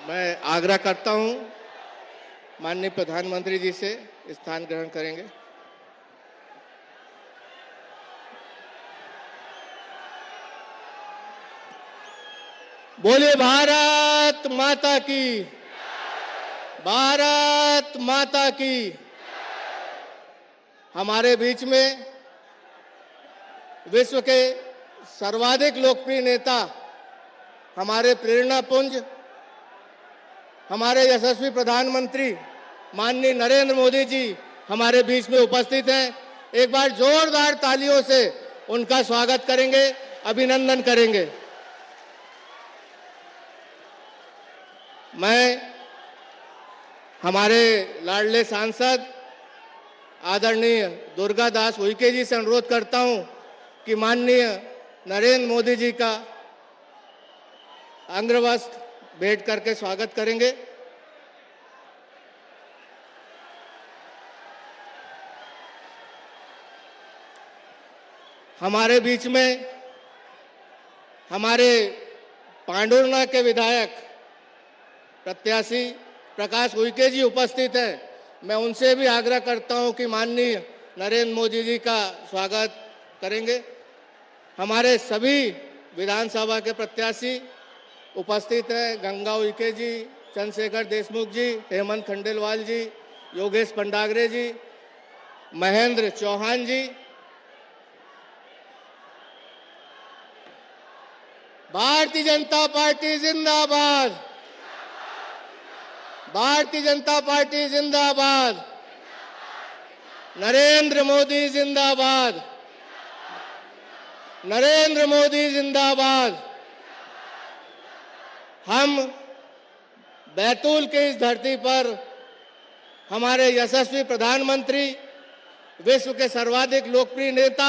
मैं आग्रह करता हूं माननीय प्रधानमंत्री जी से स्थान ग्रहण करेंगे। बोलिए भारत माता की, भारत माता की। हमारे बीच में विश्व के सर्वाधिक लोकप्रिय नेता, हमारे प्रेरणा पुंज, हमारे यशस्वी प्रधानमंत्री माननीय नरेंद्र मोदी जी हमारे बीच में उपस्थित हैं। एक बार जोरदार तालियों से उनका स्वागत करेंगे, अभिनंदन करेंगे। मैं हमारे लाडले सांसद आदरणीय दुर्गा दास उइके जी से अनुरोध करता हूं कि माननीय नरेंद्र मोदी जी का अंग्रवस्त्र भेंट करके स्वागत करेंगे। हमारे बीच में हमारे पांडुरना के विधायक प्रत्याशी प्रकाश उइके जी उपस्थित हैं। मैं उनसे भी आग्रह करता हूं कि माननीय नरेंद्र मोदी जी का स्वागत करेंगे। हमारे सभी विधानसभा के प्रत्याशी उपस्थित हैं। गंगा उइके जी, चंद्रशेखर देशमुख जी, हेमंत खंडेलवाल जी, योगेश पंडागरे जी, महेंद्र चौहान जी। भारतीय जनता पार्टी जिंदाबाद, भारतीय जनता पार्टी जिंदाबाद, नरेंद्र मोदी जिंदाबाद, नरेंद्र मोदी जिंदाबाद। हम बैतूल के इस धरती पर हमारे यशस्वी प्रधानमंत्री, विश्व के सर्वाधिक लोकप्रिय नेता,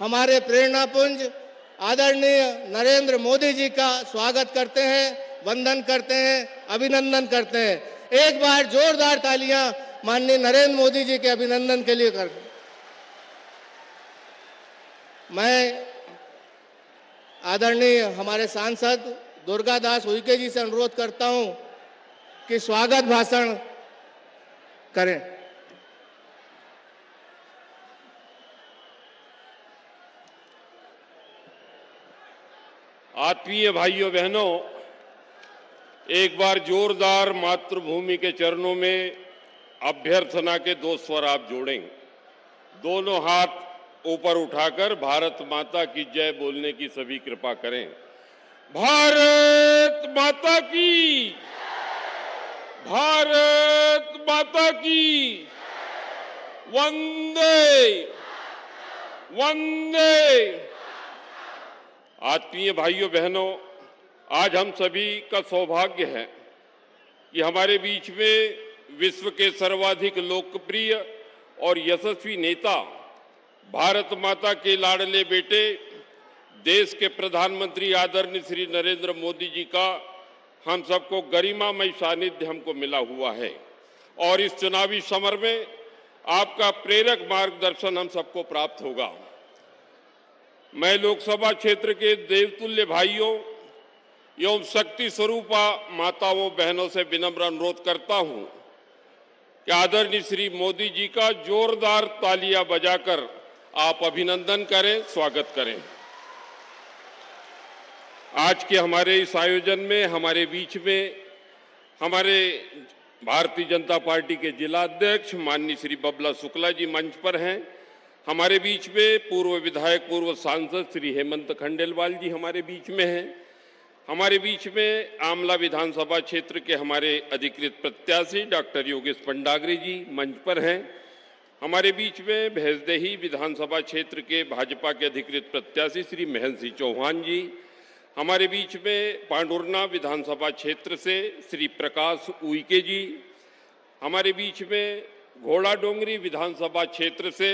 हमारे प्रेरणापुंज आदरणीय नरेंद्र मोदी जी का स्वागत करते हैं, वंदन करते हैं, अभिनंदन करते हैं। एक बार जोरदार तालियां माननीय नरेंद्र मोदी जी के अभिनंदन के लिए कर। मैं आदरणीय हमारे सांसद दुर्गा दास उइके जी से अनुरोध करता हूं कि स्वागत भाषण करें। आत्मीय भाइयों बहनों, एक बार जोरदार मातृभूमि के चरणों में अभ्यर्थना के दो स्वर आप जोड़ें। दोनों हाथ ऊपर उठाकर भारत माता की जय बोलने की सभी कृपा करें। भारत माता की, भारत माता की, वंदे वंदे। आत्मीय भाइयों बहनों, आज हम सभी का सौभाग्य है कि हमारे बीच में विश्व के सर्वाधिक लोकप्रिय और यशस्वी नेता, भारत माता के लाडले बेटे, देश के प्रधानमंत्री आदरणीय श्री नरेंद्र मोदी जी का हम सबको गरिमामय सानिध्य हमको मिला हुआ है और इस चुनावी समर में आपका प्रेरक मार्गदर्शन हम सबको प्राप्त होगा। मैं लोकसभा क्षेत्र के देवतुल्य भाइयों एवं शक्ति स्वरूपा माताओं बहनों से विनम्र अनुरोध करता हूं कि आदरणीय श्री मोदी जी का जोरदार तालियां बजाकर आप अभिनंदन करें, स्वागत करें। आज के हमारे इस आयोजन में हमारे बीच में हमारे भारतीय जनता पार्टी के जिला अध्यक्ष माननीय श्री बबला शुक्ला जी मंच पर हैं। हमारे बीच में पूर्व विधायक, पूर्व सांसद श्री हेमंत खंडेलवाल जी हमारे बीच में हैं। हमारे बीच में आमला विधानसभा क्षेत्र के हमारे अधिकृत प्रत्याशी डॉक्टर योगेश पंडागरे जी मंच पर हैं। हमारे बीच में भैंसदेही विधानसभा क्षेत्र के भाजपा के अधिकृत प्रत्याशी श्री महेंद्र सिंह चौहान जी, हमारे बीच में पांडुरना विधानसभा क्षेत्र से श्री प्रकाश उइके जी, हमारे बीच में घोड़ा डोंगरी विधानसभा क्षेत्र से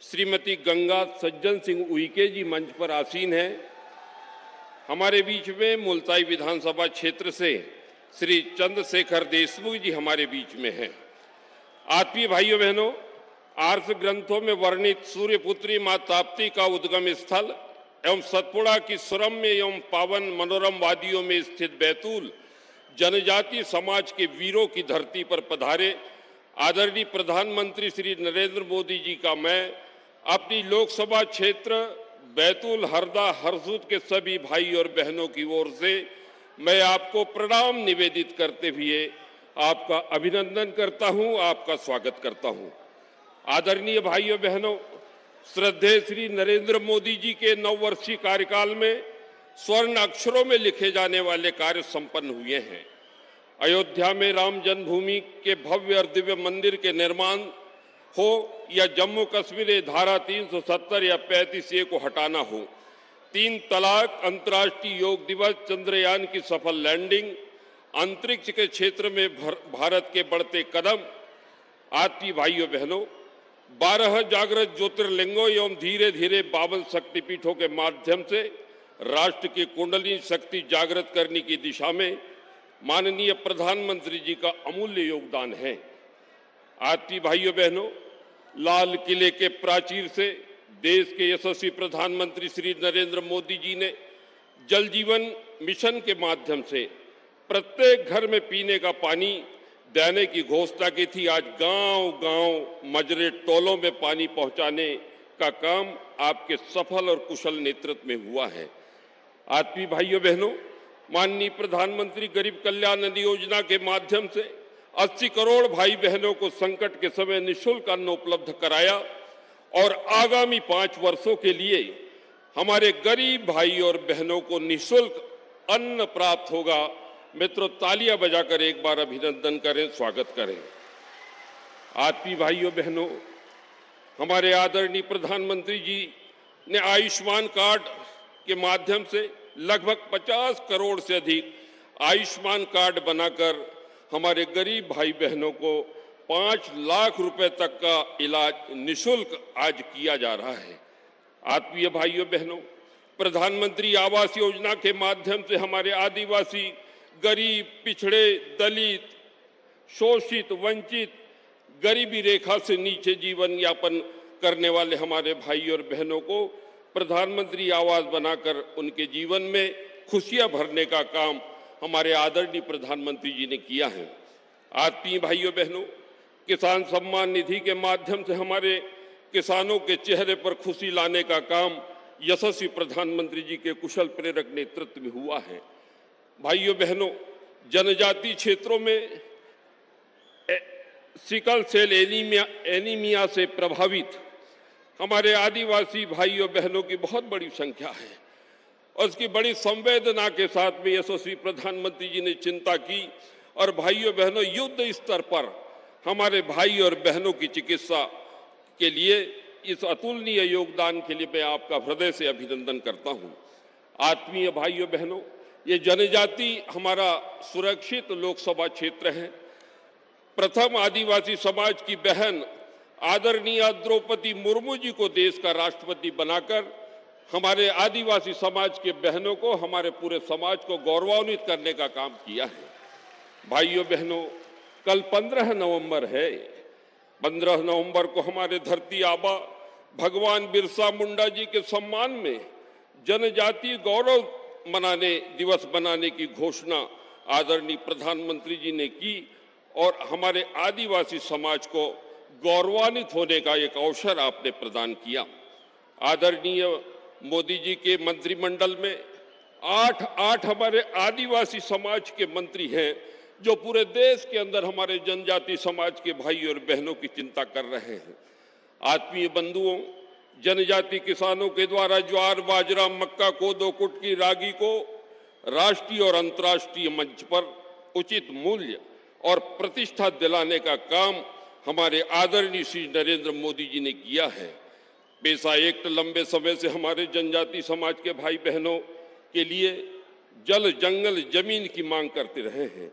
श्रीमती गंगा सज्जन सिंह उइके जी मंच पर आसीन हैं। हमारे बीच में मुल्ताई विधानसभा क्षेत्र से श्री चंद्रशेखर देशमुख जी हमारे बीच में हैं। आत्मीय भाइयों बहनों, आर्ष ग्रंथों में वर्णित सूर्यपुत्री मां ताप्ती का उद्गम स्थल एवं सतपुड़ा की सुरम्य एवं पावन मनोरम वादियों में स्थित बैतूल जनजातीय समाज के वीरों की धरती पर पधारे आदरणीय प्रधानमंत्री श्री नरेंद्र मोदी जी का मैं अपनी लोकसभा क्षेत्र बैतूल, हरदा, हरसूद के सभी भाई और बहनों की ओर से मैं आपको प्रणाम निवेदित करते हुए आपका अभिनंदन करता हूं, आपका स्वागत करता हूं। आदरणीय भाइयों बहनों, श्रद्धेय श्री नरेंद्र मोदी जी के 9 वर्षीय कार्यकाल में स्वर्ण अक्षरों में लिखे जाने वाले कार्य संपन्न हुए हैं। अयोध्या में राम जन्मभूमि के भव्य और दिव्य मंदिर के निर्माण हो या जम्मू कश्मीर में धारा 370 या 35A को हटाना हो, 3 तलाक, अंतर्राष्ट्रीय योग दिवस, चंद्रयान की सफल लैंडिंग, अंतरिक्ष के क्षेत्र में भारत के बढ़ते कदम, आत्मीय भाइयों बहनों, 12 जागृत ज्योतिर्लिंगों एवं धीरे धीरे 52 शक्तिपीठों के माध्यम से राष्ट्र की कुंडली शक्ति जागृत करने की दिशा में माननीय प्रधानमंत्री जी का अमूल्य योगदान है। आत्मीय भाइयों बहनों, लाल किले के प्राचीर से देश के यशस्वी प्रधानमंत्री श्री नरेंद्र मोदी जी ने जल जीवन मिशन के माध्यम से प्रत्येक घर में पीने का पानी देने की घोषणा की थी। आज गांव-गांव, मजरे, टोलों में पानी पहुंचाने का काम आपके सफल और कुशल नेतृत्व में हुआ है। आत्मीय भाइयों बहनों, माननीय प्रधानमंत्री गरीब कल्याण अन्न योजना के माध्यम से 80 करोड़ भाई बहनों को संकट के समय निःशुल्क अन्न उपलब्ध कराया और आगामी 5 वर्षों के लिए हमारे गरीब भाई और बहनों को निःशुल्क अन्न प्राप्त होगा। मित्रों, तालियां बजाकर एक बार अभिनंदन करें, स्वागत करें। आत्मीय भाइयों बहनों, हमारे आदरणीय प्रधानमंत्री जी ने आयुष्मान कार्ड के माध्यम से लगभग 50 करोड़ से अधिक आयुष्मान कार्ड बनाकर हमारे गरीब भाई बहनों को 5 लाख रुपए तक का इलाज निःशुल्क आज किया जा रहा है। आत्मीय भाइयों बहनों, प्रधानमंत्री आवास योजना के माध्यम से हमारे आदिवासी, गरीब, पिछड़े, दलित, शोषित, वंचित, गरीबी रेखा से नीचे जीवन यापन करने वाले हमारे भाई और बहनों को प्रधानमंत्री आवास बनाकर उनके जीवन में खुशियां भरने का काम हमारे आदरणीय प्रधानमंत्री जी ने किया है। आत्मीय भाइयों बहनों, किसान सम्मान निधि के माध्यम से हमारे किसानों के चेहरे पर खुशी लाने का काम यशस्वी प्रधानमंत्री जी के कुशल प्रेरक नेतृत्व में हुआ है। भाइयों बहनों, जनजातीय क्षेत्रों में सिकल सेल एनीमिया से प्रभावित हमारे आदिवासी भाइयों बहनों की बहुत बड़ी संख्या है और उसकी बड़ी संवेदना के साथ में यशस्वी प्रधानमंत्री जी ने चिंता की और भाइयों बहनों, युद्ध स्तर पर हमारे भाई और बहनों की चिकित्सा के लिए इस अतुलनीय योगदान के लिए मैं आपका हृदय से अभिनंदन करता हूं। आत्मीय भाइयों बहनों, ये जनजाति हमारा सुरक्षित लोकसभा क्षेत्र है। प्रथम आदिवासी समाज की बहन आदरणीय द्रौपदी मुर्मू जी को देश का राष्ट्रपति बनाकर हमारे आदिवासी समाज के बहनों को, हमारे पूरे समाज को गौरवान्वित करने का काम किया है। भाइयों बहनों, कल 15 नवंबर है। 15 नवंबर को हमारे धरती आबा भगवान बिरसा मुंडा जी के सम्मान में जनजातीय गौरव दिवस मनाने की घोषणा आदरणीय प्रधानमंत्री जी ने की और हमारे आदिवासी समाज को गौरवान्वित होने का एक अवसर आपने प्रदान किया। आदरणीय मोदी जी के मंत्रिमंडल में 8 हमारे आदिवासी समाज के मंत्री हैं जो पूरे देश के अंदर हमारे जनजाति समाज के भाई और बहनों की चिंता कर रहे हैं। आत्मीय बंधुओं, जनजाति किसानों के द्वारा ज्वार, बाजरा, मक्का, कोदो, कुटकी, रागी को राष्ट्रीय और अंतर्राष्ट्रीय मंच पर उचित मूल्य और प्रतिष्ठा दिलाने का काम हमारे आदरणीय श्री नरेंद्र मोदी जी ने किया है। पेशा एक्ट लंबे समय से हमारे जनजाति समाज के भाई बहनों के लिए जल, जंगल, जमीन की मांग करते रहे हैं,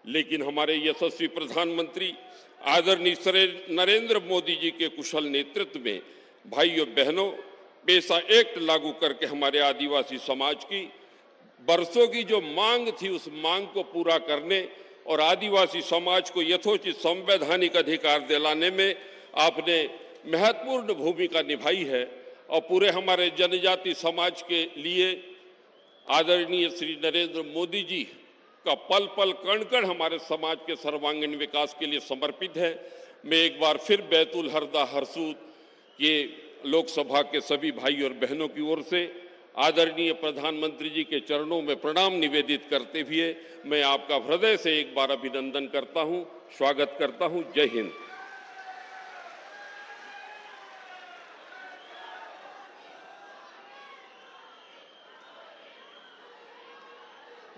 लेकिन हमारे यशस्वी प्रधानमंत्री आदरणीय श्री नरेंद्र मोदी जी के कुशल नेतृत्व में भाइयों बहनों पेशा एक्ट लागू करके हमारे आदिवासी समाज की बरसों की जो मांग थी उस मांग को पूरा करने और आदिवासी समाज को यथोचित संवैधानिक अधिकार दिलाने में आपने महत्वपूर्ण भूमिका निभाई है और पूरे हमारे जनजाति समाज के लिए आदरणीय श्री नरेंद्र मोदी जी का पल पल कण कण हमारे समाज के सर्वांगीण विकास के लिए समर्पित है। मैं एक बार फिर बैतुल हरदा हरसूद के लोकसभा के सभी भाई और बहनों की ओर से आदरणीय प्रधानमंत्री जी के चरणों में प्रणाम निवेदित करते हुए मैं आपका हृदय से एक बार अभिनंदन करता हूं, स्वागत करता हूं। जय हिंद।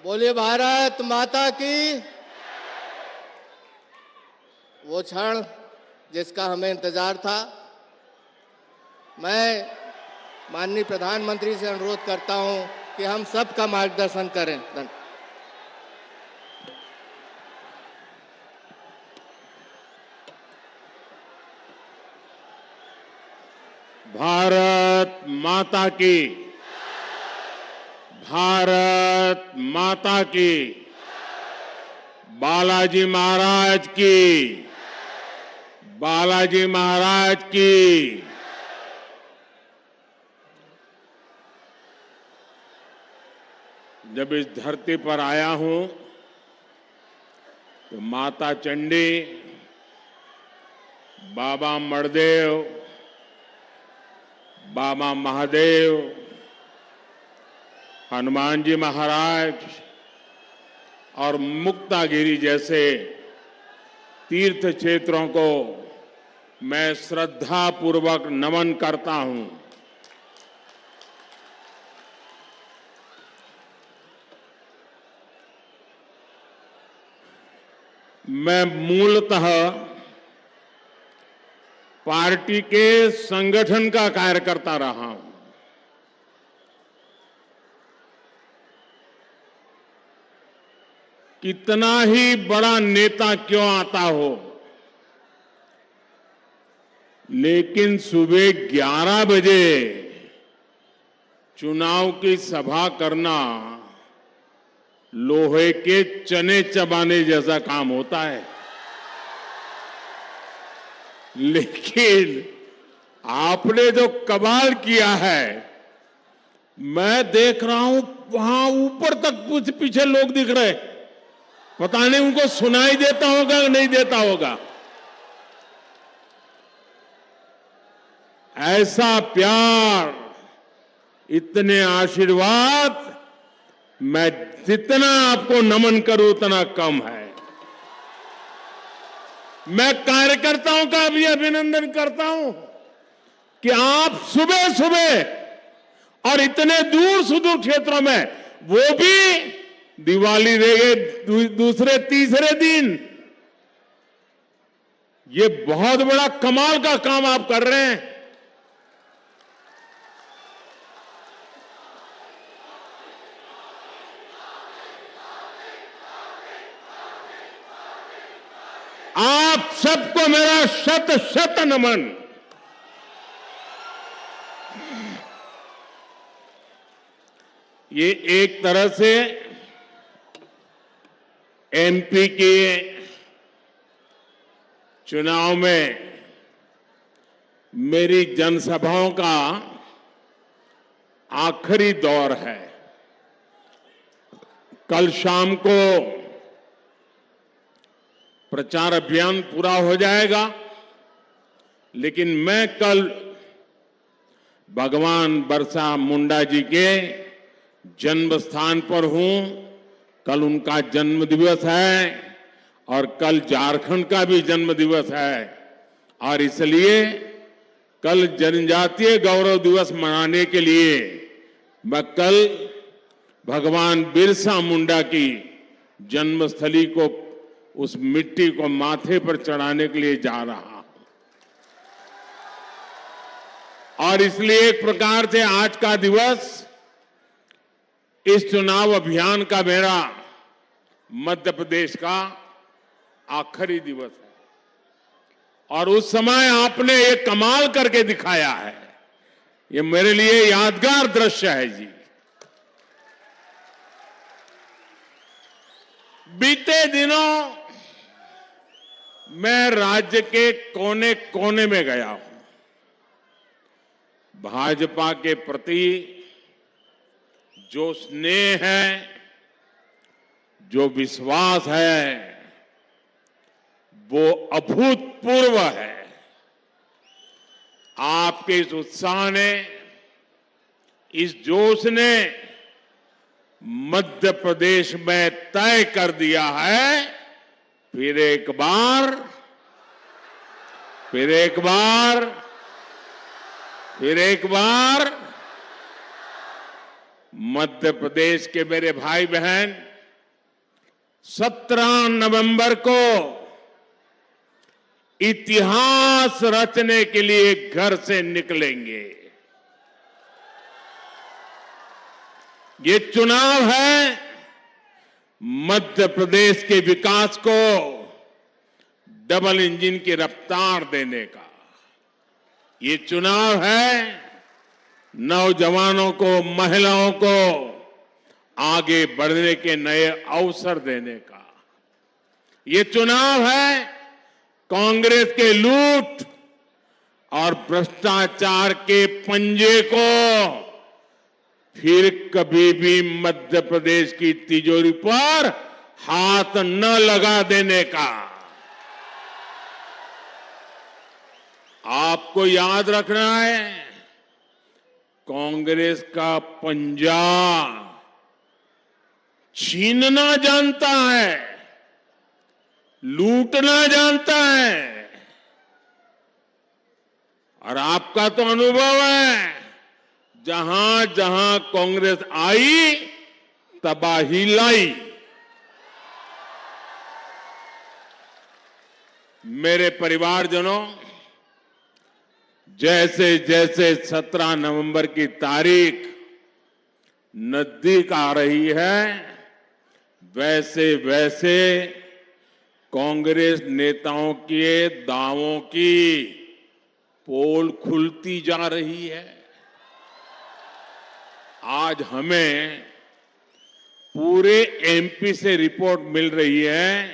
बोलिए भारत माता की। वो क्षण जिसका हमें इंतजार था, मैं माननीय प्रधानमंत्री से अनुरोध करता हूं कि हम सबका मार्गदर्शन करें। भारत माता की, भारत माता की, बालाजी महाराज की, बालाजी महाराज की। जब इस धरती पर आया हूं तो माता चंडी, बाबा मणदेव, बाबा महादेव, हनुमान जी महाराज और मुक्तागिरी जैसे तीर्थ क्षेत्रों को मैं श्रद्धा पूर्वक नमन करता हूं। मैं मूलतः पार्टी के संगठन का कार्य करता रहा हूं। कितना ही बड़ा नेता क्यों आता हो, लेकिन सुबह 11 बजे चुनाव की सभा करना लोहे के चने चबाने जैसा काम होता है। लेकिन आपने जो कमाल किया है, मैं देख रहा हूं वहां ऊपर तक पीछे लोग दिख रहे, पता नहीं उनको सुनाई देता होगा या नहीं देता होगा। ऐसा प्यार, इतने आशीर्वाद, मैं जितना आपको नमन करूं उतना कम है। मैं कार्यकर्ताओं का भी अभिनंदन करता हूं कि आप सुबह सुबह और इतने दूर सुदूर क्षेत्रों में, वो भी दिवाली रह गए दूसरे तीसरे दिन, ये बहुत बड़ा कमाल का काम आप कर रहे हैं। आप सबको मेरा शत शत नमन। ये एक तरह से एमपी के चुनाव में मेरी जनसभाओं का आखिरी दौर है। कल शाम को प्रचार अभियान पूरा हो जाएगा, लेकिन मैं कल भगवान बिरसा मुंडा जी के जन्म स्थान पर हूं। कल उनका जन्म दिवस है और कल झारखंड का भी जन्म दिवस है, और इसलिए कल जनजातीय गौरव दिवस मनाने के लिए मैं कल भगवान बिरसा मुंडा की जन्मस्थली को, उस मिट्टी को माथे पर चढ़ाने के लिए जा रहा हूं। और इसलिए एक प्रकार से आज का दिवस इस चुनाव अभियान का मेरा मध्य प्रदेश का आखिरी दिवस है। और उस समय आपने एक कमाल करके दिखाया है, ये मेरे लिए यादगार दृश्य है जी। बीते दिनों मैं राज्य के कोने कोने में गया हूं। भाजपा के प्रति जो स्नेह है, जो विश्वास है वो अभूतपूर्व है। आपके इस उत्साह ने, इस जोश ने मध्य प्रदेश में तय कर दिया है, फिर एक बार मध्य प्रदेश के मेरे भाई बहन 17 नवंबर को इतिहास रचने के लिए घर से निकलेंगे। ये चुनाव है मध्य प्रदेश के विकास को डबल इंजन की रफ्तार देने का। ये चुनाव है नौजवानों को, महिलाओं को आगे बढ़ने के नए अवसर देने का। ये चुनाव है कांग्रेस के लूट और भ्रष्टाचार के पंजे को फिर कभी भी मध्य प्रदेश की तिजोरी पर हाथ न लगा देने का। आपको याद रखना है, कांग्रेस का पंजा छीनना जानता है, लूटना जानता है। और आपका तो अनुभव है, जहां जहां कांग्रेस आई तबाही लाई। मेरे परिवारजनों, जैसे जैसे 17 नवंबर की तारीख नजदीक आ रही है, वैसे वैसे कांग्रेस नेताओं के दावों की पोल खुलती जा रही है। आज हमें पूरे एमपी से रिपोर्ट मिल रही है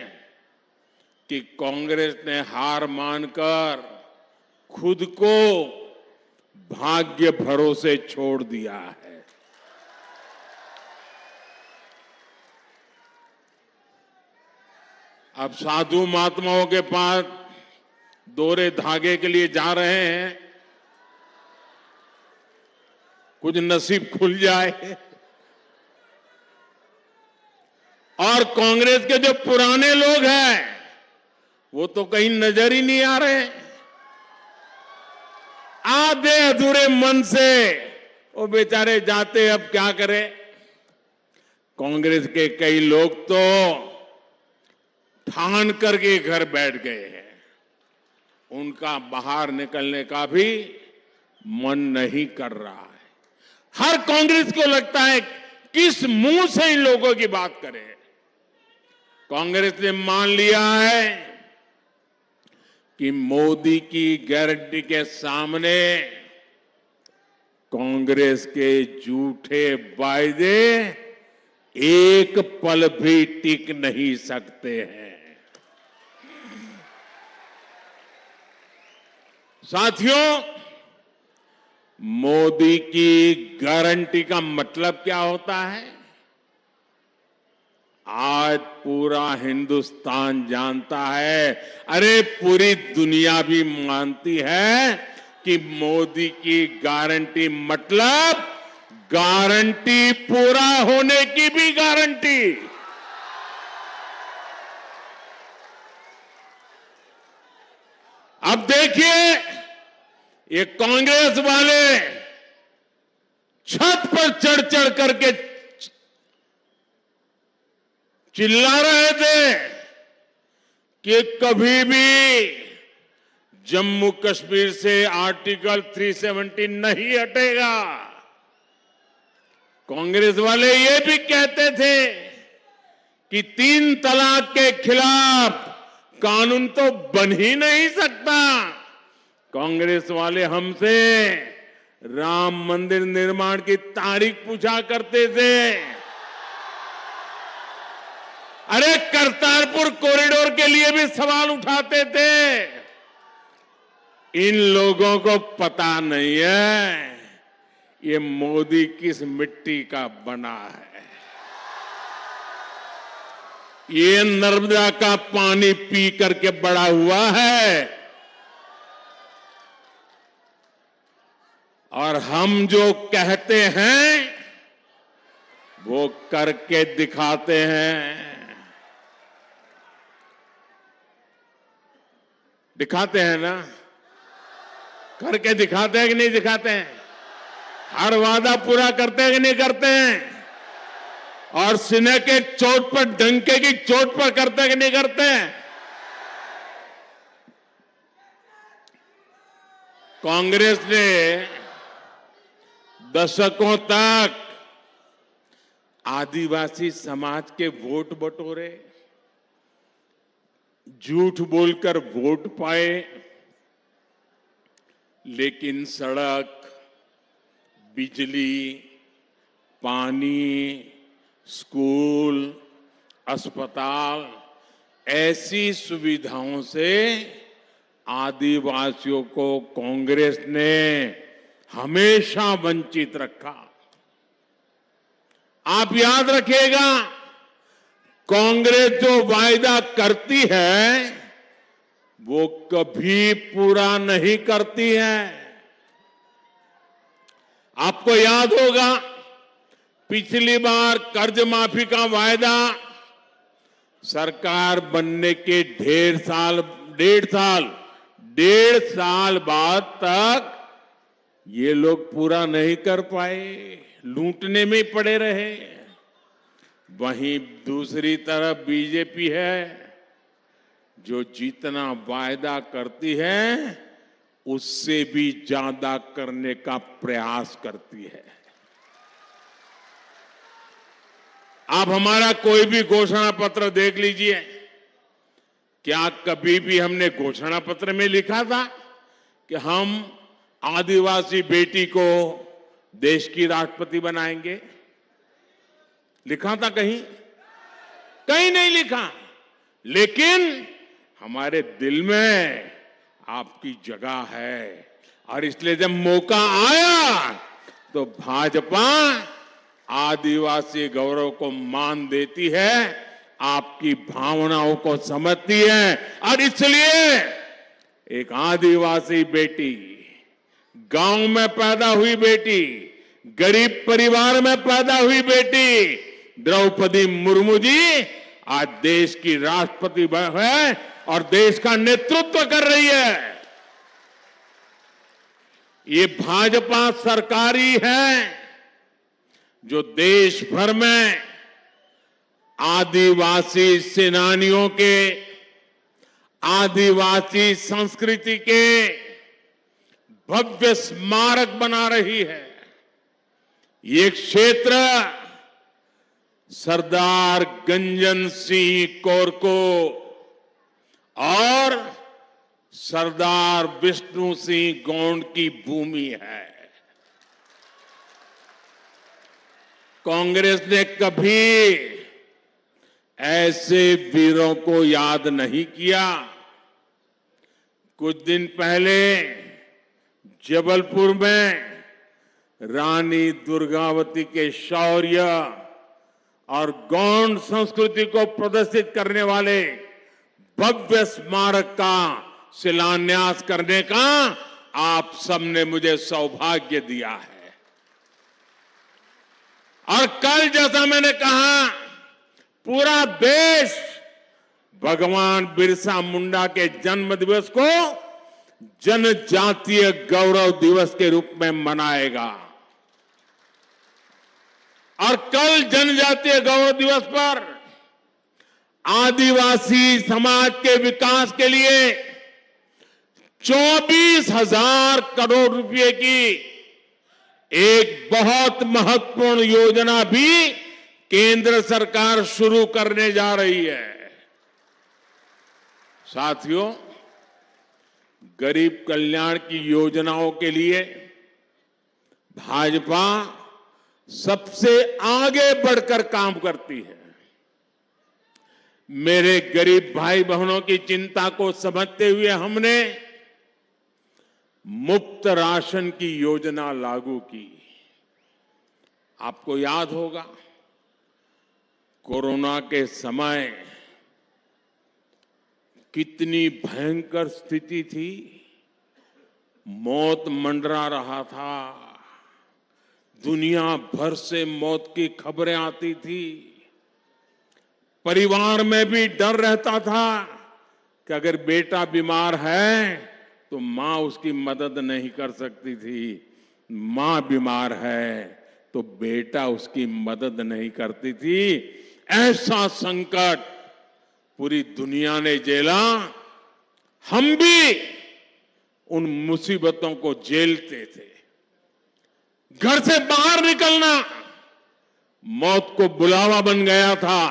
कि कांग्रेस ने हार मानकर खुद को भाग्य भरोसे छोड़ दिया है। अब साधु महात्माओं के पास दोहरे धागे के लिए जा रहे हैं, कुछ नसीब खुल जाए। और कांग्रेस के जो पुराने लोग हैं वो तो कहीं नजर ही नहीं आ रहे। आधे अधूरे मन से वो बेचारे जाते, अब क्या करें। कांग्रेस के कई लोग तो ठान करके घर बैठ गए हैं, उनका बाहर निकलने का भी मन नहीं कर रहा है। हर कांग्रेस को लगता है किस मुंह से इन लोगों की बात करें। कांग्रेस ने मान लिया है कि मोदी की गारंटी के सामने कांग्रेस के झूठे वायदे एक पल भी टिक नहीं सकते हैं। साथियों, मोदी की गारंटी का मतलब क्या होता है? आज पूरा हिंदुस्तान जानता है, अरे पूरी दुनिया भी मानती है कि मोदी की गारंटी मतलब गारंटी पूरा होने की भी गारंटी। अब देखिए, ये कांग्रेस वाले छत पर चढ़ चढ़ करके चिल्ला रहे थे कि कभी भी जम्मू कश्मीर से आर्टिकल 370 नहीं हटेगा। कांग्रेस वाले ये भी कहते थे कि 3 तलाक के खिलाफ कानून तो बन ही नहीं सकता। कांग्रेस वाले हमसे राम मंदिर निर्माण की तारीख पूछा करते थे। अरे करतारपुर कॉरिडोर के लिए भी सवाल उठाते थे। इन लोगों को पता नहीं है ये मोदी किस मिट्टी का बना है। ये नर्मदा का पानी पी करके बड़ा हुआ है और हम जो कहते हैं वो करके दिखाते हैं। दिखाते हैं ना, करके दिखाते हैं कि नहीं दिखाते हैं? हर वादा पूरा करते हैं कि नहीं करते हैं? और सीने के चोट पर, डंके की चोट पर करते हैं कि नहीं करते हैं? कांग्रेस ने दशकों तक आदिवासी समाज के वोट बटोरे, झूठ बोलकर वोट पाए, लेकिन सड़क, बिजली, पानी, स्कूल, अस्पताल ऐसी सुविधाओं से आदिवासियों को कांग्रेस ने हमेशा वंचित रखा। आप याद रखिएगा, कांग्रेस जो वायदा करती है वो कभी पूरा नहीं करती है। आपको याद होगा, पिछली बार कर्ज माफी का वायदा सरकार बनने के डेढ़ साल बाद तक ये लोग पूरा नहीं कर पाए, लूटने में पड़े रहे। वहीं दूसरी तरफ बीजेपी है जो जितना वायदा करती है उससे भी ज्यादा करने का प्रयास करती है। आप हमारा कोई भी घोषणा पत्र देख लीजिए, क्या कभी भी हमने घोषणा पत्र में लिखा था कि हम आदिवासी बेटी को देश की राष्ट्रपति बनाएंगे? लिखा था कहीं? कहीं नहीं लिखा। लेकिन हमारे दिल में आपकी जगह है और इसलिए जब मौका आया तो भाजपा आदिवासी गौरव को मान देती है, आपकी भावनाओं को समझती है और इसलिए एक आदिवासी बेटी, गांव में पैदा हुई बेटी, गरीब परिवार में पैदा हुई बेटी द्रौपदी मुर्मू जी आज देश की राष्ट्रपति है और देश का नेतृत्व कर रही है। ये भाजपा सरकारी है जो देश भर में आदिवासी सेनानियों के, आदिवासी संस्कृति के भव्य स्मारक बना रही है। ये क्षेत्र सरदार गंजन सिंह कोरको और सरदार विष्णु सिंह गौंड की भूमि है। कांग्रेस ने कभी ऐसे वीरों को याद नहीं किया। कुछ दिन पहले जबलपुर में रानी दुर्गावती के शौर्य और गौंड संस्कृति को प्रदर्शित करने वाले भव्य स्मारक का शिलान्यास करने का आप सबने मुझे सौभाग्य दिया है। और कल जैसा मैंने कहा, पूरा देश भगवान बिरसा मुंडा के जन्म दिवस को जनजातीय गौरव दिवस के रूप में मनाएगा। और कल जनजातीय गौरव दिवस पर आदिवासी समाज के विकास के लिए 24,000 करोड़ रुपए की एक बहुत महत्वपूर्ण योजना भी केंद्र सरकार शुरू करने जा रही है। साथियों, गरीब कल्याण की योजनाओं के लिए भाजपा सबसे आगे बढ़कर काम करती है। मेरे गरीब भाई बहनों की चिंता को समझते हुए हमने मुफ्त राशन की योजना लागू की। आपको याद होगा, कोरोना के समय कितनी भयंकर स्थिति थी, मौत मंडरा रहा था, दुनिया भर से मौत की खबरें आती थी, परिवार में भी डर रहता था कि अगर बेटा बीमार है तो मां उसकी मदद नहीं कर सकती थी, मां बीमार है तो बेटा उसकी मदद नहीं करती थी। ऐसा संकट पूरी दुनिया ने झेला, हम भी उन मुसीबतों को झेलते थे। घर से बाहर निकलना मौत को बुलावा बन गया था।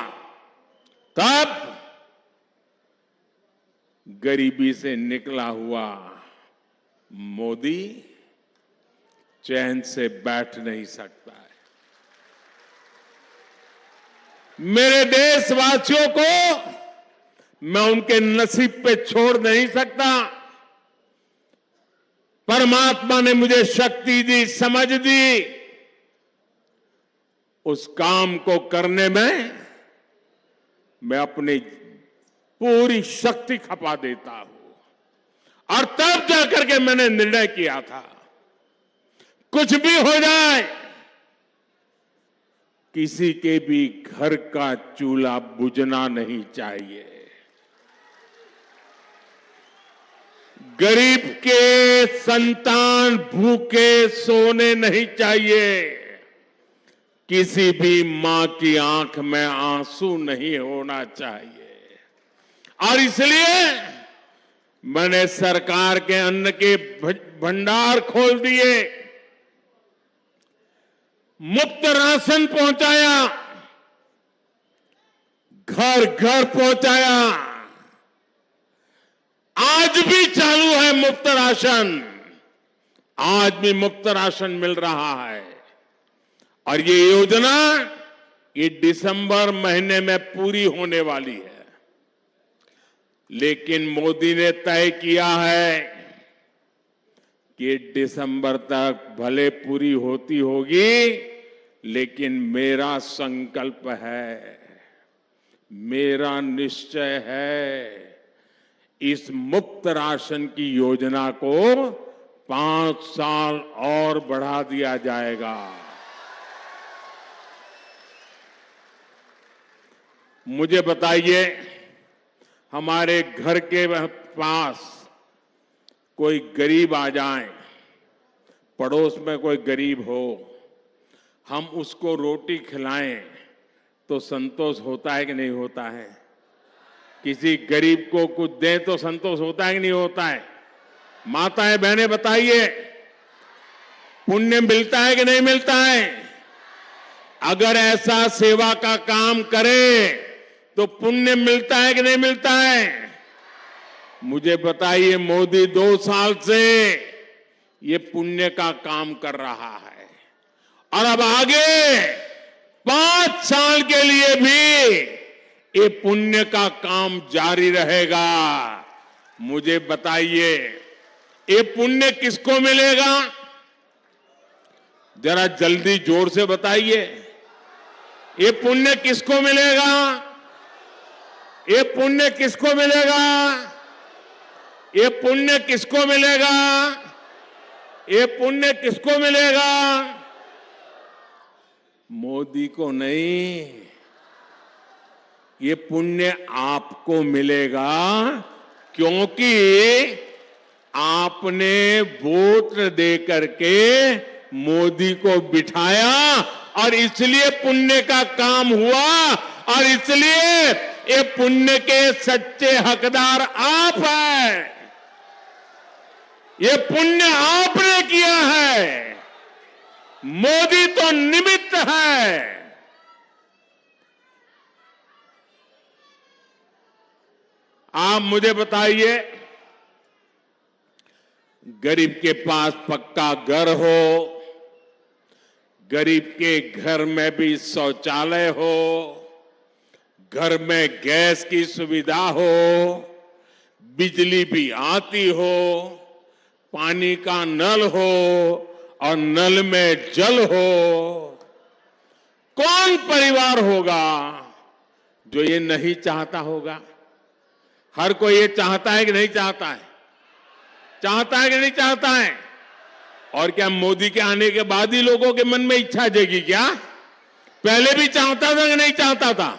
तब गरीबी से निकला हुआ मोदी चैन से बैठ नहीं सकता है। मेरे देशवासियों को मैं उनके नसीब पे छोड़ नहीं सकता। परमात्मा ने मुझे शक्ति दी, समझ दी, उस काम को करने में मैं अपनी पूरी शक्ति खपा देता हूं। और तब जाकर के मैंने निर्णय किया था, कुछ भी हो जाए, किसी के भी घर का चूल्हा बुझना नहीं चाहिए, गरीब के संतान भूखे सोने नहीं चाहिए, किसी भी मां की आंख में आंसू नहीं होना चाहिए। और इसलिए मैंने सरकार के अन्न के भंडार खोल दिए, मुफ्त राशन पहुंचाया, घर घर पहुंचाया। आज भी चालू है मुफ्त राशन, आज भी मुफ्त राशन मिल रहा है। और ये योजना ये दिसंबर महीने में पूरी होने वाली है। लेकिन मोदी ने तय किया है कि दिसंबर तक भले पूरी होती होगी, लेकिन मेरा संकल्प है, मेरा निश्चय है, इस मुफ्त राशन की योजना को 5 साल और बढ़ा दिया जाएगा। मुझे बताइए, हमारे घर के पास कोई गरीब आ जाए, पड़ोस में कोई गरीब हो, हम उसको रोटी खिलाएं तो संतोष होता है कि नहीं होता है? किसी गरीब को कुछ दें तो संतोष होता है कि नहीं होता है? माताएं बहनें बताइए, पुण्य मिलता है कि नहीं मिलता है? अगर ऐसा सेवा का काम करे तो पुण्य मिलता है कि नहीं मिलता है? मुझे बताइए, मोदी 2 साल से ये पुण्य का काम कर रहा है और अब आगे 5 साल के लिए भी ये पुण्य का काम जारी रहेगा। मुझे बताइए, ये पुण्य किसको मिलेगा? जरा जल्दी जोर से बताइए, ये पुण्य किसको मिलेगा? ये पुण्य किसको मिलेगा? ये पुण्य किसको मिलेगा? ये पुण्य किसको मिलेगा? मोदी को नहीं, ये पुण्य आपको मिलेगा, क्योंकि आपने वोट दे करके मोदी को बिठाया और इसलिए पुण्य का काम हुआ और इसलिए ये पुण्य के सच्चे हकदार आप हैं। ये पुण्य आपने किया है, मोदी तो निमित्त है। आप मुझे बताइए, गरीब के पास पक्का घर हो, गरीब के घर में भी शौचालय हो, घर में गैस की सुविधा हो, बिजली भी आती हो, पानी का नल हो और नल में जल हो, कौन परिवार होगा जो ये नहीं चाहता होगा? हर कोई ये चाहता है कि नहीं चाहता है? चाहता है कि नहीं चाहता है? और क्या मोदी के आने के बाद ही लोगों के मन में इच्छा जगी क्या? पहले भी चाहता था कि नहीं चाहता था?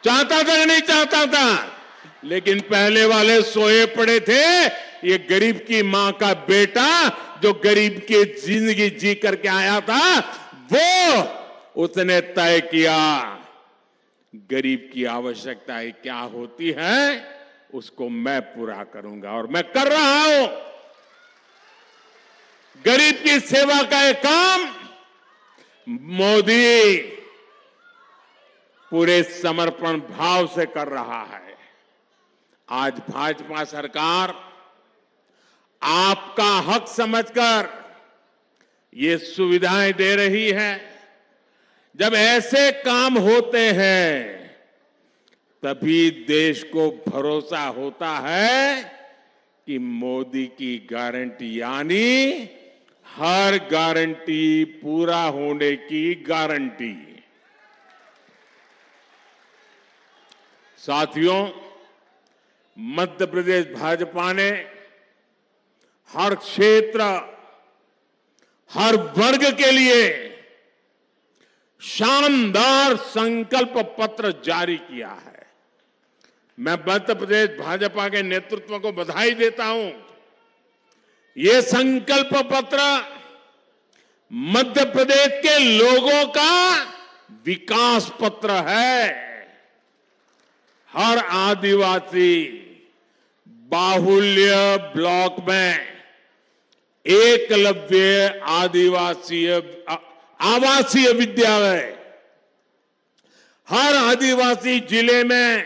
चाहता था कि नहीं चाहता था? लेकिन पहले वाले सोए पड़े थे। ये गरीब की मां का बेटा जो गरीब की जिंदगी जी करके आया था, वो उसने तय किया गरीब की आवश्यकताएं क्या होती है, उसको मैं पूरा करूंगा और मैं कर रहा हूं। गरीब की सेवा का एक काम मोदी पूरे समर्पण भाव से कर रहा है। आज भाजपा सरकार आपका हक समझकर ये सुविधाएं दे रही है। जब ऐसे काम होते हैं तभी देश को भरोसा होता है कि मोदी की गारंटी यानी हर गारंटी पूरा होने की गारंटी। साथियों, मध्य प्रदेश भाजपा ने हर क्षेत्र, हर वर्ग के लिए शानदार संकल्प पत्र जारी किया है। मैं मध्य प्रदेश भाजपा के नेतृत्व को बधाई देता हूं। ये संकल्प पत्र मध्य प्रदेश के लोगों का विकास पत्र है। हर आदिवासी बाहुल्य ब्लॉक में एकलव्य आवासीय विद्यालय, हर आदिवासी जिले में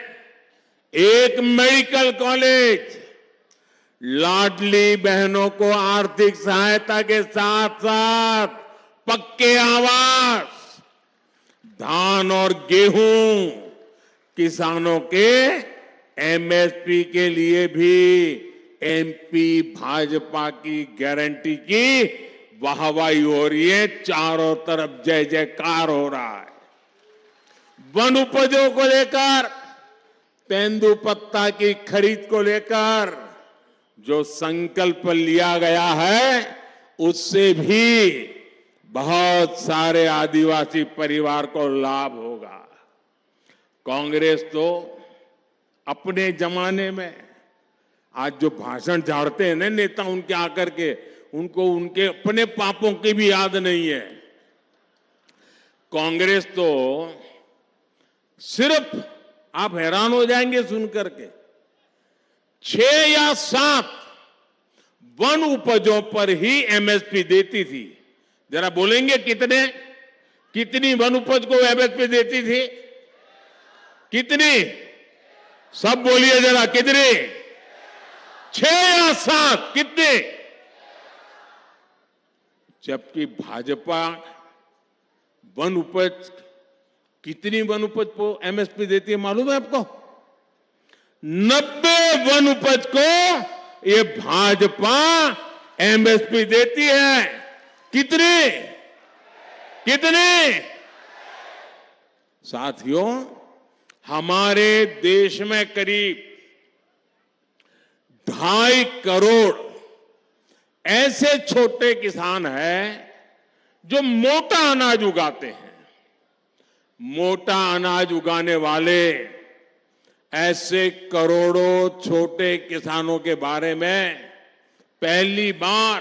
एक मेडिकल कॉलेज, लाडली बहनों को आर्थिक सहायता के साथ साथ पक्के आवास, धान और गेहूं, किसानों के एमएसपी के लिए भी एमपी भाजपा की गारंटी की वाहवाही हो रही है। चारों तरफ जय जयकार हो रहा है। वन उपजों को लेकर, तेंदुपत्ता की खरीद को लेकर जो संकल्प लिया गया है, उससे भी बहुत सारे आदिवासी परिवार को लाभ होगा। कांग्रेस तो अपने जमाने में, आज जो भाषण झाड़ते हैं ना नेता उनके आकर के, उनको उनके अपने पापों की भी याद नहीं है। कांग्रेस तो सिर्फ, आप हैरान हो जाएंगे सुनकर के, 6 या 7 वन उपजों पर ही एमएसपी देती थी। जरा बोलेंगे कितनी वन उपज को एमएसपी देती थी? कितनी? सब बोलिए जरा, कितनी? 6 या 7? कितने? जबकि भाजपा वन उपज, कितनी वन उपज को एमएसपी देती है मालूम है आपको? 90 वन उपज को ये भाजपा एमएसपी देती है। कितने? साथियों, हमारे देश में करीब 2.5 करोड़ ऐसे छोटे किसान हैं जो मोटा अनाज उगाते हैं। मोटा अनाज उगाने वाले ऐसे करोड़ों छोटे किसानों के बारे में पहली बार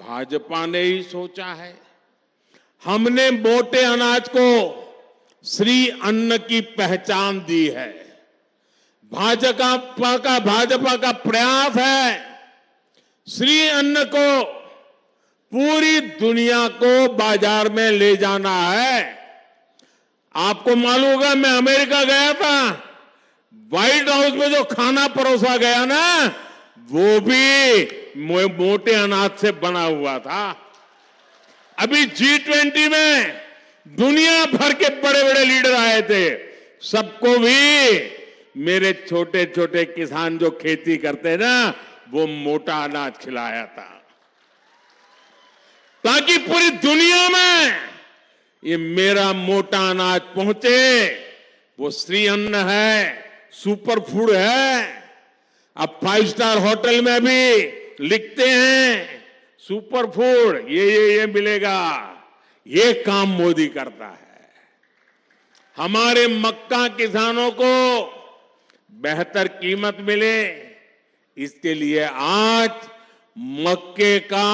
भाजपा ने ही सोचा है। हमने मोटे अनाज को श्री अन्न की पहचान दी है। भाजपा का प्रयास है श्री अन्न को पूरी दुनिया को बाजार में ले जाना है। आपको मालूम होगा, मैं अमेरिका गया था, व्हाइट हाउस में जो खाना परोसा गया ना, वो भी मोटे अनाज से बना हुआ था। अभी G20 में दुनिया भर के बड़े बड़े लीडर आए थे, सबको भी मेरे छोटे छोटे किसान जो खेती करते ना, वो मोटा अनाज खिलाया था, ताकि पूरी दुनिया में ये मेरा मोटा अनाज पहुंचे। वो श्री अन्न है, सुपर फूड है। अब 5 स्टार होटल में भी लिखते हैं सुपर फूड, ये मिलेगा। ये काम मोदी करता है। हमारे मक्का किसानों को बेहतर कीमत मिले, इसके लिए आज मक्के का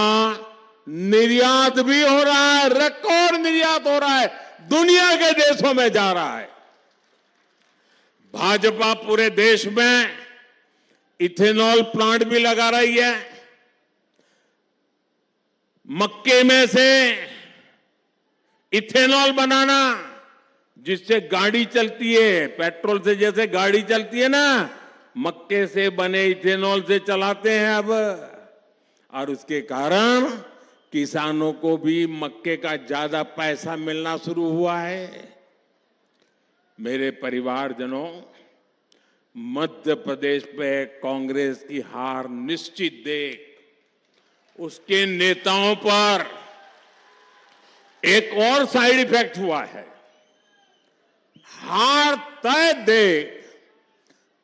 निर्यात भी हो रहा है, रिकॉर्ड निर्यात हो रहा है, दुनिया के देशों में जा रहा है। भाजपा पूरे देश में इथेनॉल प्लांट भी लगा रही है। मक्के में से इथेनॉल बनाना, जिससे गाड़ी चलती है, पेट्रोल से जैसे गाड़ी चलती है ना, मक्के से बने इथेनॉल से चलाते हैं अब। और उसके कारण किसानों को भी मक्के का ज्यादा पैसा मिलना शुरू हुआ है। मेरे परिवारजनों, मध्य प्रदेश पे कांग्रेस की हार निश्चित देख उसके नेताओं पर एक और साइड इफेक्ट हुआ है। हार तय देख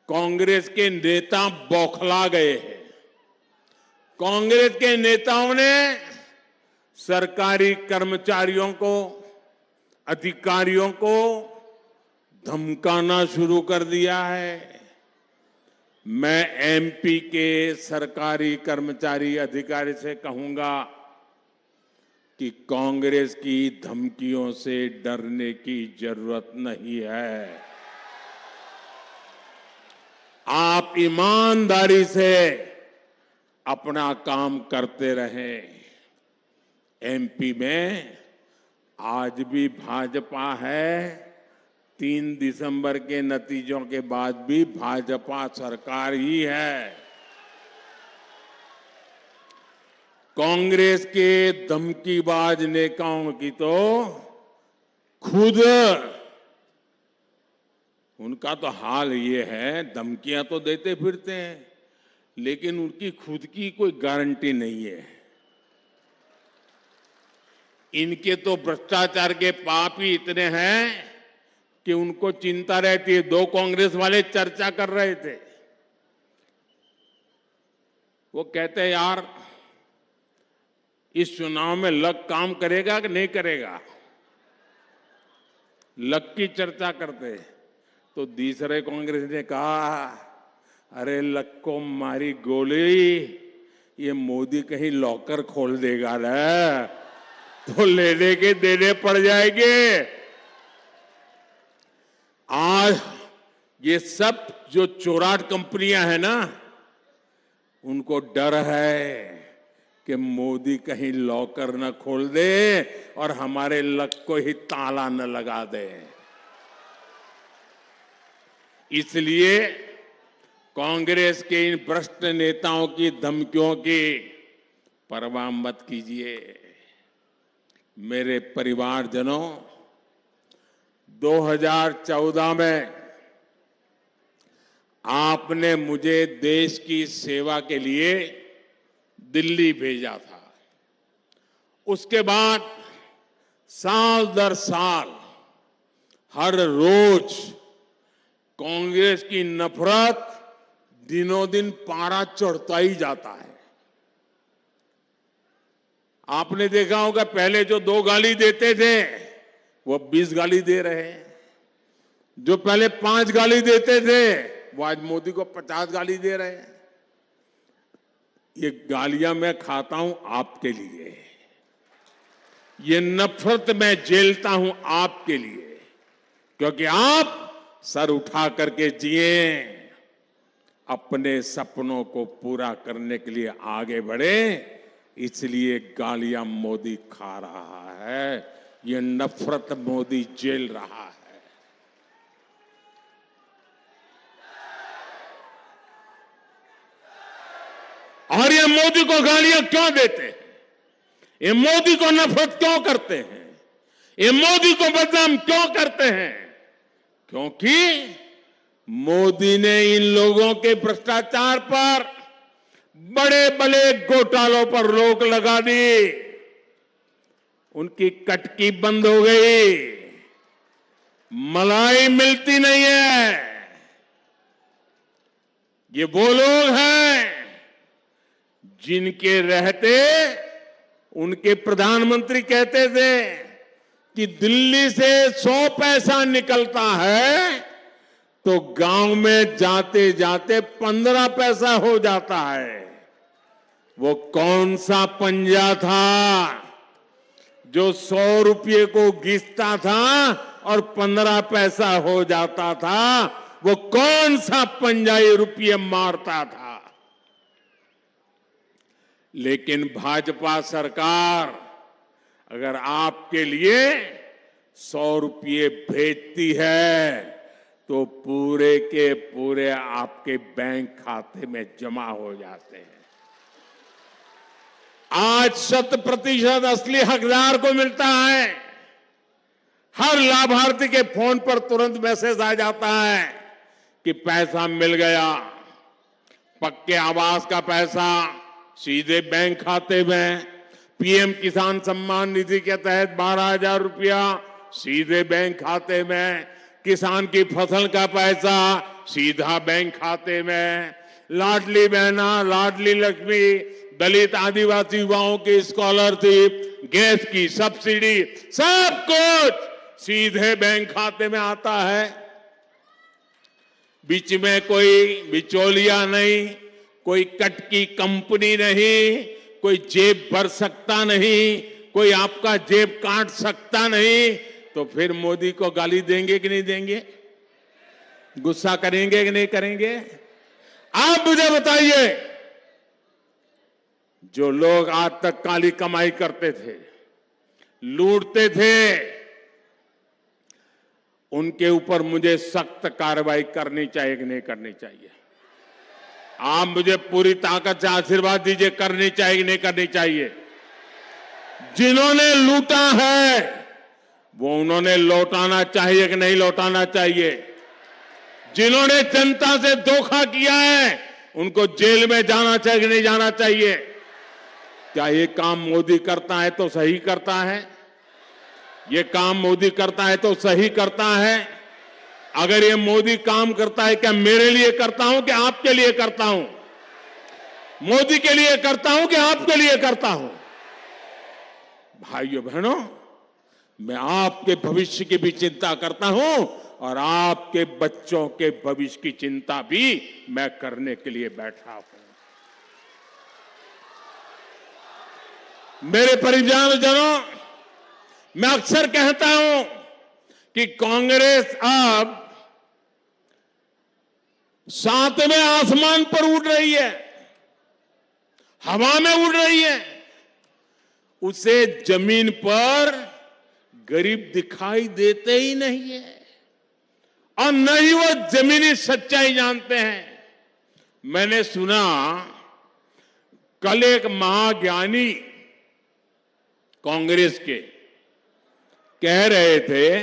कांग्रेस के नेता बौखला गए हैं। कांग्रेस के नेताओं ने सरकारी कर्मचारियों को, अधिकारियों को धमकाना शुरू कर दिया है। मैं एमपी के सरकारी कर्मचारी अधिकारी से कहूंगा कि कांग्रेस की धमकियों से डरने की जरूरत नहीं है। आप ईमानदारी से अपना काम करते रहें। एमपी में आज भी भाजपा है। 3 दिसंबर के नतीजों के बाद भी भाजपा सरकार ही है। कांग्रेस के धमकीबाज नेताओं की तो खुद उनका तो हाल ये है, धमकियां तो देते फिरते हैं, लेकिन उनकी खुद की कोई गारंटी नहीं है। इनके तो भ्रष्टाचार के पाप ही इतने हैं कि उनको चिंता रहती है। 2 कांग्रेस वाले चर्चा कर रहे थे, वो कहते हैं यार इस चुनाव में लक काम करेगा कि नहीं करेगा, लक की चर्चा करते। तो दूसरे कांग्रेस ने कहा अरे लक को मारी गोली, ये मोदी कहीं लॉकर खोल देगा ना तो लेने के देने पड़ जाएंगे। आज ये सब जो चोराट कंपनियां हैं ना, उनको डर है कि मोदी कहीं लॉकर न खोल दे और हमारे लक को ही ताला न लगा दे। इसलिए कांग्रेस के इन भ्रष्ट नेताओं की धमकियों की परवाह मत कीजिए। मेरे परिवारजनों, 2014 में आपने मुझे देश की सेवा के लिए दिल्ली भेजा था। उसके बाद साल दर साल हर रोज कांग्रेस की नफरत दिनों दिन पारा चढ़ता ही जाता है। आपने देखा होगा पहले जो 2 गाली देते थे वो 20 गाली दे रहे हैं, जो पहले 5 गाली देते थे वो आज मोदी को 50 गाली दे रहे हैं। ये गालियां मैं खाता हूं आपके लिए, ये नफरत मैं झेलता हूं आपके लिए, क्योंकि आप सर उठा करके जिए, अपने सपनों को पूरा करने के लिए आगे बढ़े। इसलिए गालियां मोदी खा रहा है, ये नफरत मोदी झेल रहा है। और ये मोदी को गालियां क्यों देते हैं, ये मोदी को नफरत क्यों करते हैं, ये मोदी को बदनाम क्यों करते हैं? क्योंकि मोदी ने इन लोगों के भ्रष्टाचार पर, बड़े बड़े घोटालों पर रोक लगा दी, उनकी कटकी बंद हो गई, मलाई मिलती नहीं है। ये वो लोग हैं जिनके रहते उनके प्रधानमंत्री कहते थे कि दिल्ली से 100 पैसा निकलता है तो गांव में जाते जाते 15 पैसा हो जाता है। वो कौन सा पंजा था जो 100 रुपये को घिसता था और 15 पैसा हो जाता था? वो कौन सा पंजा ये रुपये मारता था? लेकिन भाजपा सरकार अगर आपके लिए 100 रुपये भेजती है तो पूरे के पूरे आपके बैंक खाते में जमा हो जाते हैं। आज 100% असली हकदार को मिलता है। हर लाभार्थी के फोन पर तुरंत मैसेज आ जाता है कि पैसा मिल गया। पक्के आवास का पैसा सीधे बैंक खाते में, पीएम किसान सम्मान निधि के तहत 12,000 रुपया सीधे बैंक खाते में, किसान की फसल का पैसा सीधा बैंक खाते में, लाडली बहना, लाडली लक्ष्मी, दलित आदिवासी युवाओं की स्कॉलरशिप, गैस की सब्सिडी, सब कुछ सीधे बैंक खाते में आता है। बीच में कोई बिचौलिया नहीं, कोई कट की कंपनी नहीं, कोई जेब भर सकता नहीं, कोई आपका जेब काट सकता नहीं। तो फिर मोदी को गाली देंगे कि नहीं देंगे? गुस्सा करेंगे कि नहीं करेंगे? आप मुझे बताइए, जो लोग आज तक काली कमाई करते थे, लूटते थे, उनके ऊपर मुझे सख्त कार्रवाई करनी चाहिए कि नहीं करनी चाहिए? आप मुझे पूरी ताकत से आशीर्वाद दीजिए, करनी चाहिए कि नहीं करनी चाहिए? जिन्होंने लूटा है वो उन्होंने लौटाना चाहिए कि नहीं लौटाना चाहिए? जिन्होंने जनता से धोखा किया है उनको जेल में जाना चाहिए कि नहीं जाना चाहिए? क्या ये काम मोदी करता है तो सही करता है? ये काम मोदी करता है तो सही करता है? अगर ये मोदी काम करता है, क्या मेरे लिए करता हूं कि आपके लिए करता हूं? मोदी के लिए करता हूं कि आपके लिए करता हूं? भाइयों बहनों, मैं आपके भविष्य की भी चिंता करता हूं और आपके बच्चों के भविष्य की चिंता भी मैं करने के लिए बैठा हूं। मेरे परिवारजनों, मैं अक्सर कहता हूं कि कांग्रेस अब 7वें आसमान पर उड़ रही है, हवा में उड़ रही है। उसे जमीन पर गरीब दिखाई देते ही नहीं है और न ही वो जमीनी सच्चाई जानते हैं। मैंने सुना कल एक महाज्ञानी कांग्रेस के कह रहे थे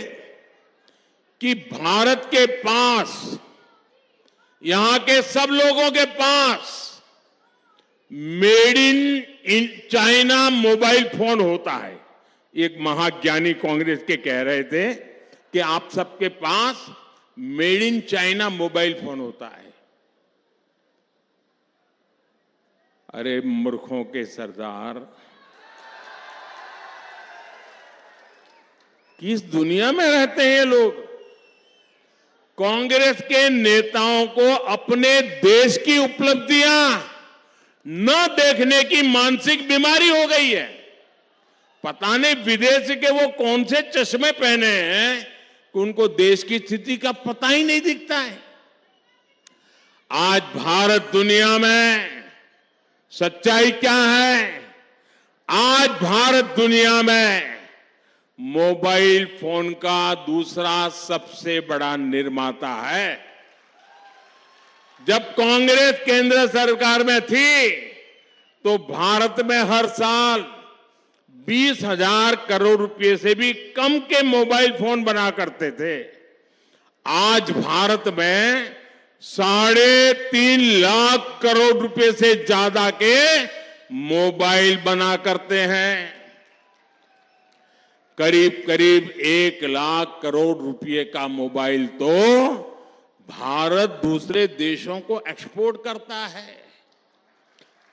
कि भारत के पास, यहां के सब लोगों के पास made in China mobile phone होता है। एक महाज्ञानी कांग्रेस के कह रहे थे कि आप सबके पास made in China mobile phone होता है। अरे मूर्खों के सरदार, किस दुनिया में रहते हैं ये लोग? कांग्रेस के नेताओं को अपने देश की उपलब्धियां न देखने की मानसिक बीमारी हो गई है। पता नहीं विदेश के वो कौन से चश्मे पहने हैं कि उनको देश की स्थिति का पता ही नहीं दिखता है। आज भारत दुनिया में सच्चाई क्या है? आज भारत दुनिया में मोबाइल फोन का दूसरा सबसे बड़ा निर्माता है। जब कांग्रेस केंद्र सरकार में थी तो भारत में हर साल 20,000 करोड़ रुपए से भी कम के मोबाइल फोन बना करते थे। आज भारत में 3.5 लाख करोड़ रुपए से ज्यादा के मोबाइल बना करते हैं। करीब करीब 1 लाख करोड़ रुपए का मोबाइल तो भारत दूसरे देशों को एक्सपोर्ट करता है।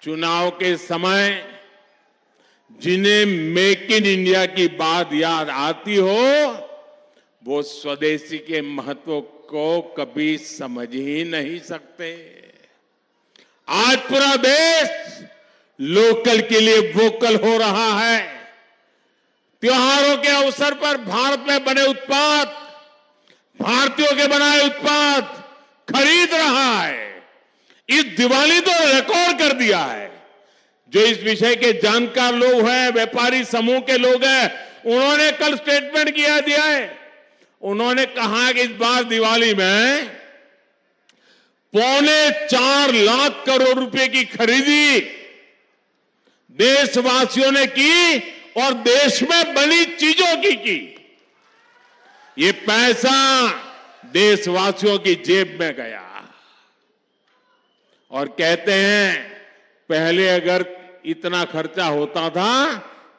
चुनाव के समय जिन्हें मेक इन इंडिया की बात याद आती हो, वो स्वदेशी के महत्व को कभी समझ ही नहीं सकते। आज पूरा देश लोकल के लिए वोकल हो रहा है। त्योहारों के अवसर पर भारत में बने उत्पाद, भारतीयों के बनाए उत्पाद खरीद रहा है। इस दिवाली तो रिकॉर्ड कर दिया है। जो इस विषय के जानकार लोग हैं, व्यापारी समूह के लोग हैं, उन्होंने कल स्टेटमेंट दिया है। उन्होंने कहा कि इस बार दिवाली में 4.25 लाख करोड़ रुपए की खरीदी देशवासियों ने की और देश में बनी चीजों की। ये पैसा देशवासियों की जेब में गया। और कहते हैं पहले अगर इतना खर्चा होता था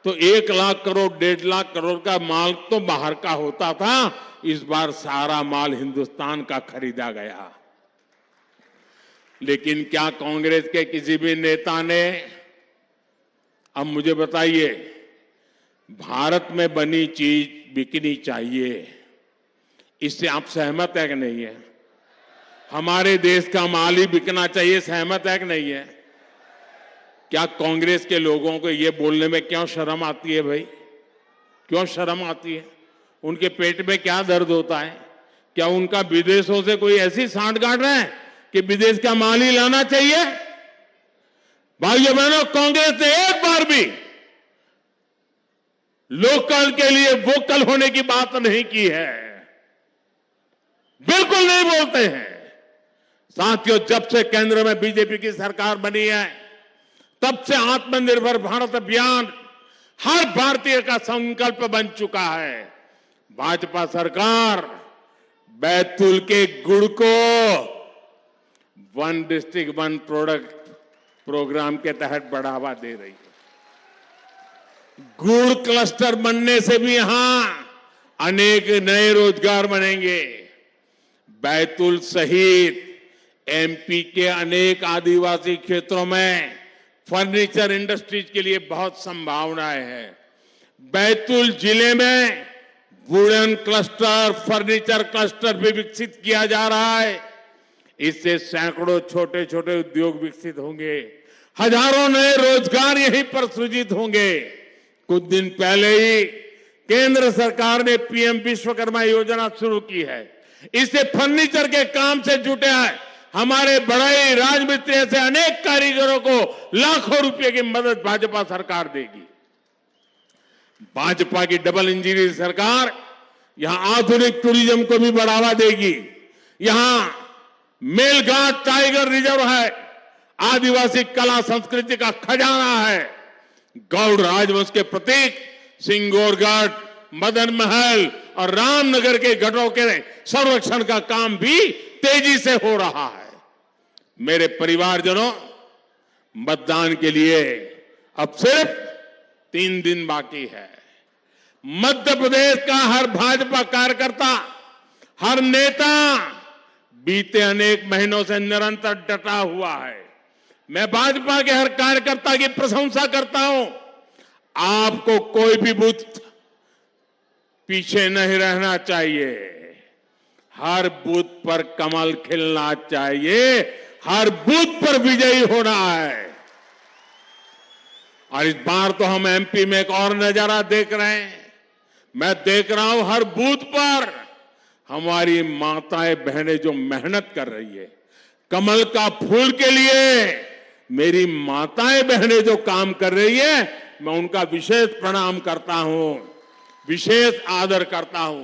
तो 1 लाख करोड़ 1.5 लाख करोड़ का माल तो बाहर का होता था। इस बार सारा माल हिंदुस्तान का खरीदा गया। लेकिन क्या कांग्रेस के किसी भी नेता ने, अब मुझे बताइए, भारत में बनी चीज बिकनी चाहिए, इससे आप सहमत है कि नहीं है? हमारे देश का माल ही बिकना चाहिए, सहमत है कि नहीं है? क्या कांग्रेस के लोगों को ये बोलने में क्यों शर्म आती है भाई? क्यों शर्म आती है? उनके पेट में क्या दर्द होता है? क्या उनका विदेशों से कोई ऐसी सांठगांठ है कि विदेश का माल ही लाना चाहिए? भाइयों बहनों, कांग्रेस ने एक बार भी लोकल के लिए वोकल होने की बात नहीं की है। बिल्कुल नहीं बोलते हैं। साथियों, जब से केंद्र में बीजेपी की सरकार बनी है, तब से आत्मनिर्भर भारत अभियान हर भारतीय का संकल्प बन चुका है। भाजपा सरकार बैतूल के गुड़ को 1 डिस्ट्रिक्ट 1 प्रोडक्ट प्रोग्राम के तहत बढ़ावा दे रही है। गुड़ क्लस्टर बनने से भी यहां अनेक नए रोजगार बनेंगे। बैतूल सहित एमपी के अनेक आदिवासी क्षेत्रों में फर्नीचर इंडस्ट्रीज के लिए बहुत संभावनाएं हैं। बैतूल जिले में वुडन क्लस्टर, फर्नीचर क्लस्टर भी विकसित किया जा रहा है। इससे सैकड़ों छोटे छोटे उद्योग विकसित होंगे। हजारों नए रोजगार यहीं पर सृजित होंगे। कुछ दिन पहले ही केंद्र सरकार ने पीएम विश्वकर्मा योजना शुरू की है। इससे फर्नीचर के काम से जुटे हैं हमारे बढ़ई राजमिस्त्री से अनेक कारीगरों को लाखों रुपए की मदद भाजपा सरकार देगी। भाजपा की डबल इंजन सरकार यहां आधुनिक टूरिज्म को भी बढ़ावा देगी। यहां मेलघाट टाइगर रिजर्व है, आदिवासी कला संस्कृति का खजाना है। गौड़ राजवंश के प्रतीक सिंगोरगढ़, मदन महल और रामनगर के गढ़ों के संरक्षण का काम भी तेजी से हो रहा है। मेरे परिवारजनों, मतदान के लिए अब सिर्फ 3 दिन बाकी है। मध्य प्रदेश का हर भाजपा कार्यकर्ता, हर नेता बीते अनेक महीनों से निरंतर डटा हुआ है। मैं भाजपा के हर कार्यकर्ता की प्रशंसा करता हूं। आपको कोई भी बूथ पीछे नहीं रहना चाहिए। हर बूथ पर कमल खिलना चाहिए। हर बूथ पर विजयी होना है। और इस बार तो हम एमपी में एक और नजारा देख रहे हैं। मैं देख रहा हूं हर बूथ पर हमारी माताएं बहनें जो मेहनत कर रही है। कमल का फूल के लिए मेरी माताएं बहनें जो काम कर रही है, मैं उनका विशेष प्रणाम करता हूं, विशेष आदर करता हूं।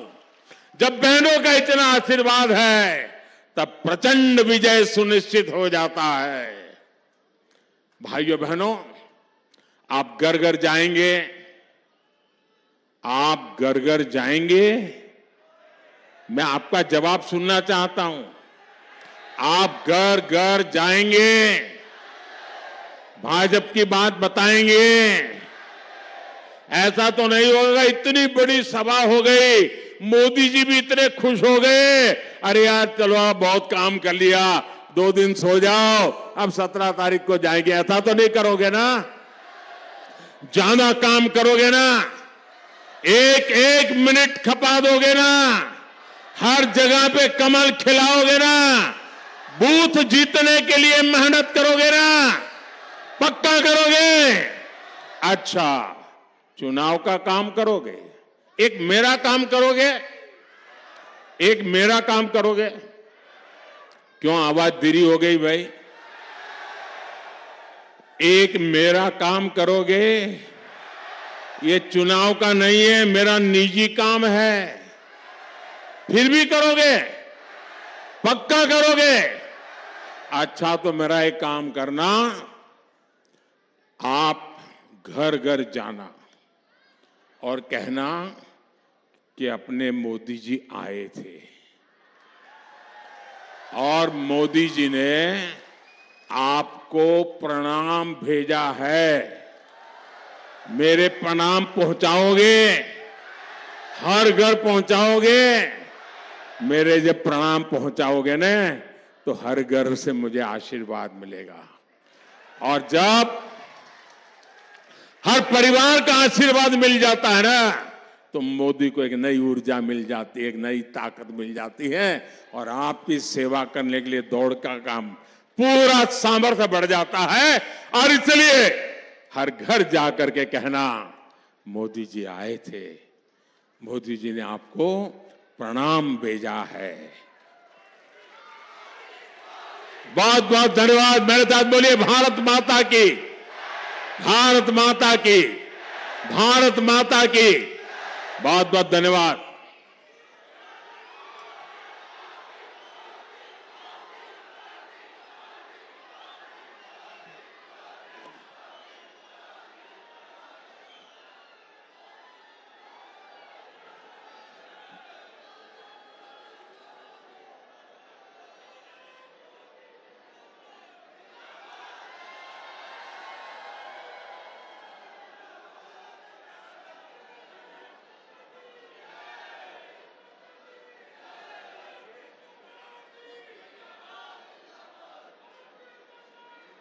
जब बहनों का इतना आशीर्वाद है तब प्रचंड विजय सुनिश्चित हो जाता है। भाइयों बहनों, आप घर घर जाएंगे, आप घर घर जाएंगे, मैं आपका जवाब सुनना चाहता हूं। आप घर घर जाएंगे, भाजपा की बात बताएंगे। ऐसा तो नहीं होगा इतनी बड़ी सभा हो गई, मोदी जी भी इतने खुश हो गए, अरे यार चलो आप बहुत काम कर लिया, 2 दिन सो जाओ, अब 17 तारीख को जाएंगे। ऐसा तो नहीं करोगे ना? ज्यादा काम करोगे ना? एक एक मिनट खपा दोगे ना? हर जगह पे कमल खिलाओगे ना? बूथ जीतने के लिए मेहनत करोगे ना? पक्का करोगे? अच्छा, चुनाव का काम करोगे, एक मेरा काम करोगे, एक मेरा काम करोगे। क्यों आवाज धीरी हो गई भाई? एक मेरा काम करोगे। ये चुनाव का नहीं है, मेरा निजी काम है। फिर भी करोगे? पक्का करोगे? अच्छा, तो मेरा एक काम करना, आप घर घर जाना और कहना कि अपने मोदी जी आए थे और मोदी जी ने आपको प्रणाम भेजा है। मेरे प्रणाम पहुंचाओगे? हर घर पहुंचाओगे? मेरे जब प्रणाम पहुंचाओगे ना, तो हर घर से मुझे आशीर्वाद मिलेगा। और जब हर परिवार का आशीर्वाद मिल जाता है ना, तो मोदी को एक नई ऊर्जा मिल जाती है, एक नई ताकत मिल जाती है, और आपकी सेवा करने के लिए दौड़ का काम, पूरा सामर्थ्य बढ़ जाता है। और इसलिए हर घर जाकर के कहना, मोदी जी आए थे, मोदी जी ने आपको प्रणाम भेजा है। बहुत बहुत धन्यवाद। मेरे साथ बोलिए, भारत माता की, भारत माता की, भारत माता की। बहुत बहुत धन्यवाद।